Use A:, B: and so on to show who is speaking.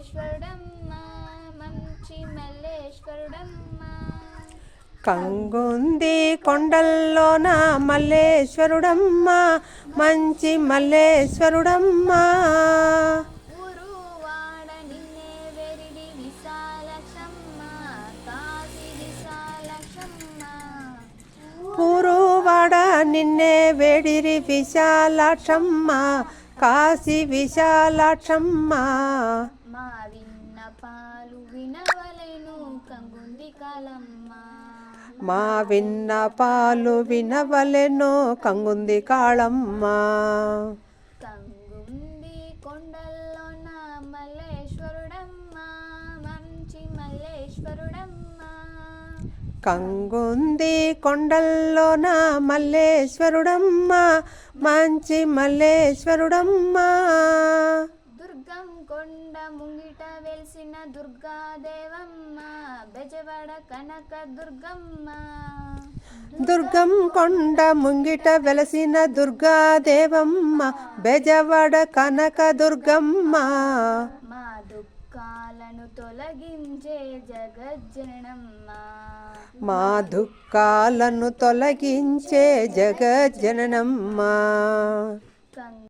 A: మల్లేశ్వరుడమ్మా మంచి మల్లేశ్వరుడమ్మా.
B: కంగుంది కొండల్లోన మల్లేశ్వరుడమ్మా మంచి మల్లేశ్వరుడమ్మా.
A: ఊరువాడ నిన్నే వెరిడి విశాలక్షమ్మ కాశీ విశాలక్షమ్మ.
B: ఊరువాడ నిన్నే వేడిరి విశాలాక్షమ్మ కాశీ విశాలాక్షమ్మ.
A: మా విన్నపాలు వినవలెను కంగుంది కాలమ్మ.
B: మా విన్నపాలు వినవలెను కంగుంది కాళమ్మ.
A: కంగుంది కొండల్లోన మల్లేశ్వరుడమ్మా మంచి మల్లేశ్వరుడమ్మా.
B: కంగుంది కొండల్లోన మల్లేశ్వరుడమ్మా మంచి మల్లేశ్వరుడమ్మా.
A: దుర్గం కొండ ముంగిట వెలిసిన దుర్గాదేవమ్మ బెజవాడ కనక దుర్గమ్మ.
B: దుర్గం కొండ ముంగిట వెలసిన దుర్గాదేవమ్మ బెజవాడ కనక దుర్గమ్మ.
A: మా దుఃఖాలను తొలగించే జగజ్జననమ్మ.
B: మా దుఃఖాలను తొలగించే జగజ్జననమ్మ.